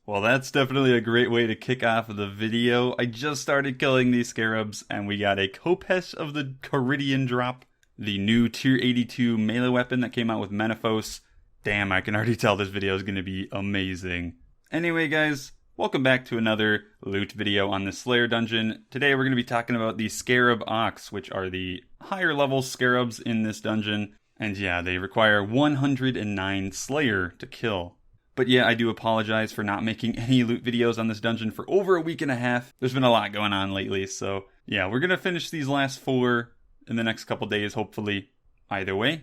Well, that's definitely a great way to kick off the video. I just started killing these scarabs, and we got a Khopesh of the Caridian drop, the new tier 82 melee weapon that came out with Menaphos. Damn, I can already tell this video is going to be amazing. Anyway, guys, welcome back to another loot video on the Slayer dungeon. Today we're going to be talking about the Scarab Akhs, which are the higher level scarabs in this dungeon. And yeah, they require 109 Slayer to kill. But yeah, I do apologize for not making any loot videos on this dungeon for over a week and a half. There's been a lot going on lately, so yeah, we're going to finish these last 4 in the next couple days, hopefully. Either way,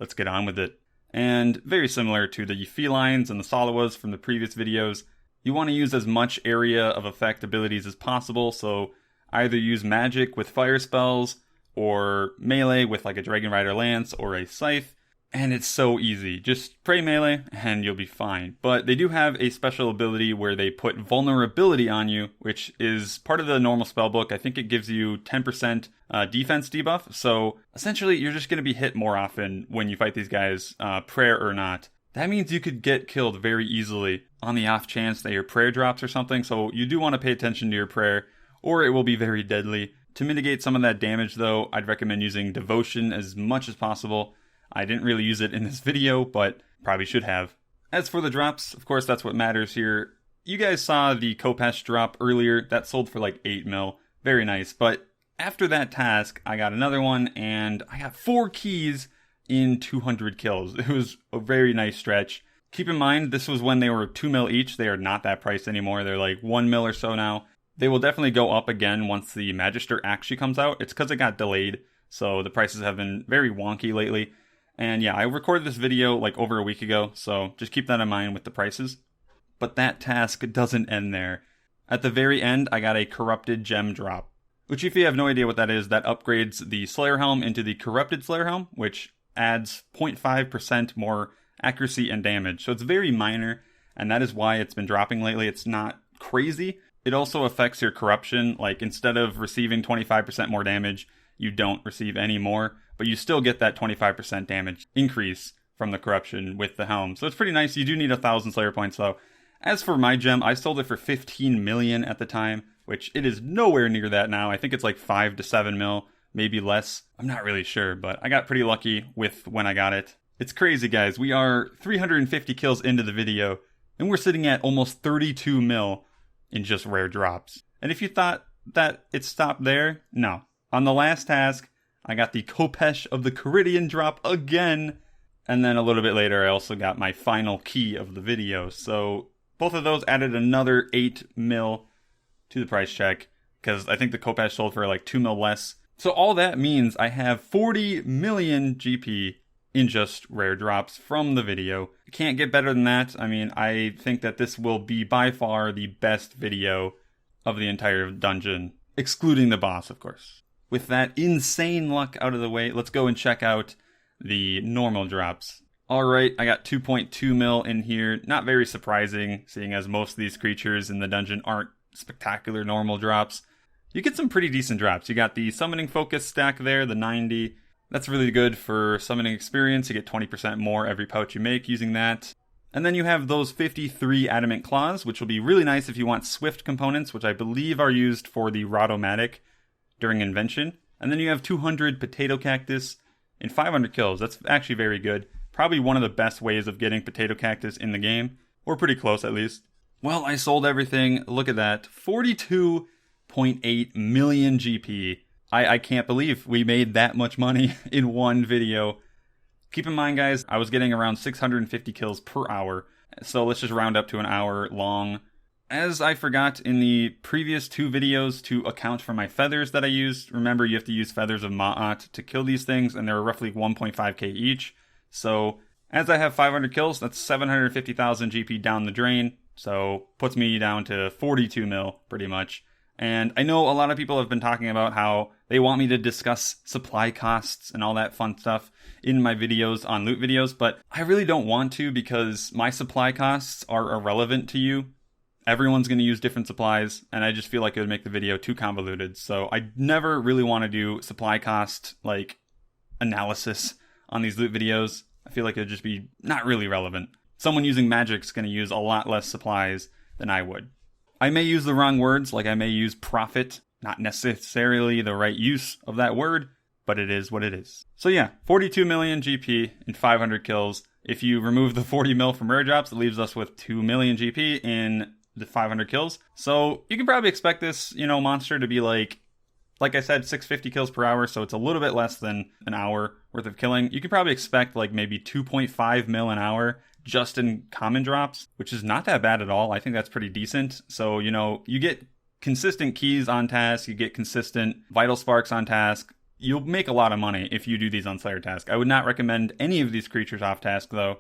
let's get on with it. And very similar to the felines and the Salawas from the previous videos, you want to use as much area of effect abilities as possible, so either use magic with fire spells, or melee with like a Dragon Rider Lance or a Scythe. And it's so easy. Just pray melee and you'll be fine. But they do have a special ability where they put vulnerability on you, which is part of the normal spellbook. I think it gives you 10% defense debuff. So essentially you're just going to be hit more often when you fight these guys, prayer or not. That means you could get killed very easily on the off chance that your prayer drops or something. So you do want to pay attention to your prayer, or it will be very deadly. To mitigate some of that damage though, I'd recommend using devotion as much as possible. I didn't really use it in this video, but probably should have. As for the drops, of course that's what matters here. You guys saw the Khopesh drop earlier. That sold for like 8 mil. Very nice. But after that task, I got another one, and I got 4 keys in 200 kills. It was a very nice stretch. Keep in mind, this was when they were 2 mil each. They are not that priced anymore. They're like 1 mil or so now. They will definitely go up again once the Magister actually comes out. It's because it got delayed, so the prices have been very wonky lately. And yeah, I recorded this video like over a week ago, so just keep that in mind with the prices. But that task doesn't end there. At the very end, I got a Corrupted Gem drop, which if you have no idea what that is, that upgrades the Slayer Helm into the Corrupted Slayer Helm, which adds 0.5% more accuracy and damage. So it's very minor, and that is why it's been dropping lately. It's not crazy. It also affects your corruption, like instead of receiving 25% more damage, you don't receive any more, but you still get that 25% damage increase from the corruption with the helm. So it's pretty nice. You do need 1,000 Slayer points though. As for my gem, I sold it for 15 million at the time, which it is nowhere near that now. I think it's like 5 to 7 mil, maybe less. I'm not really sure, but I got pretty lucky with when I got it. It's crazy, guys. We are 350 kills into the video, and we're sitting at almost 32 mil in just rare drops. And if you thought that it stopped there, no. On the last task, I got the Khopesh of the Caridian drop again, and then a little bit later I also got my final key of the video. So both of those added another 8 mil to the price check, because I think the Khopesh sold for like 2 mil less. So all that means I have 40 million GP in just rare drops from the video. You can't get better than that. I mean, I think that this will be by far the best video of the entire dungeon, excluding the boss, of course. With that insane luck out of the way, let's go and check out the normal drops. Alright, I got 2.2 mil in here. Not very surprising, seeing as most of these creatures in the dungeon aren't spectacular normal drops. You get some pretty decent drops. You got the Summoning Focus stack there, the 90. That's really good for summoning experience. You get 20% more every pouch you make using that. And then you have those 53 Adamant Claws, which will be really nice if you want Swift components, which I believe are used for the Rotomatic during Invention. And then you have 200 Potato Cactus in 500 kills. That's actually very good. Probably one of the best ways of getting Potato Cactus in the game. Or pretty close at least. Well, I sold everything. Look at that. 42.8 million GP. I can't believe we made that much money in one video. Keep in mind, guys, I was getting around 650 kills per hour. So let's just round up to an hour long. As I forgot in the previous 2 videos to account for my feathers that I used, remember you have to use feathers of Ma'at to kill these things, and they're roughly 1.5k each. So as I have 500 kills, that's 750,000 GP down the drain, so puts me down to 42 mil pretty much. And I know a lot of people have been talking about how they want me to discuss supply costs and all that fun stuff in my videos on loot videos, but I really don't want to because my supply costs are irrelevant to you. Everyone's going to use different supplies, and I just feel like it would make the video too convoluted. So I never really want to do supply cost, like, analysis on these loot videos. I feel like it would just be not really relevant. Someone using magic's going to use a lot less supplies than I would. I may use the wrong words, like I may use profit, not necessarily the right use of that word, but it is what it is. So yeah, 42 million GP and 500 kills. If you remove the 40 mil from rare drops, it leaves us with 2 million GP in the 500 kills. So you can probably expect this, monster to be like I said, 650 kills per hour, so it's a little bit less than an hour worth of killing. You can probably expect like maybe 2.5 mil an hour just in common drops, which is not that bad at all. I think that's pretty decent. So, you get consistent keys on task, you get consistent vital sparks on task. You'll make a lot of money if you do these on Slayer task. I would not recommend any of these creatures off task though.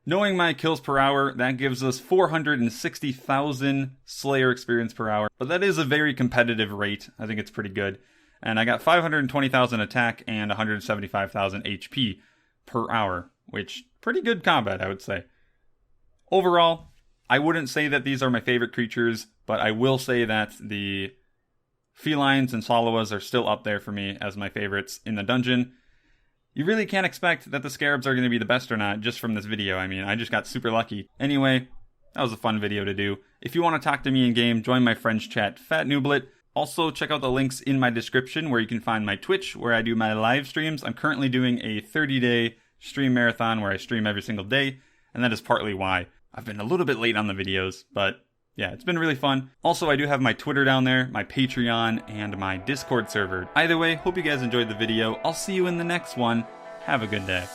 Knowing my kills per hour, that gives us 460,000 Slayer experience per hour. But that is a very competitive rate. I think it's pretty good. And I got 520,000 attack and 175,000 HP per hour, which pretty good combat, I would say. Overall, I wouldn't say that these are my favorite creatures, but I will say that the felines and Soloas are still up there for me as my favorites in the dungeon. You really can't expect that the Scarabs are going to be the best or not just from this video. I mean, I just got super lucky. Anyway, that was a fun video to do. If you want to talk to me in game, join my friends chat, fatnooblet. Also, check out the links in my description where you can find my Twitch, where I do my live streams. I'm currently doing a 30-day stream marathon where I stream every single day, and that is partly why I've been a little bit late on the videos, but yeah, it's been really fun. Also, I do have my Twitter down there, my Patreon, and my Discord server. Either way, hope you guys enjoyed the video. I'll see you in the next one. Have a good day.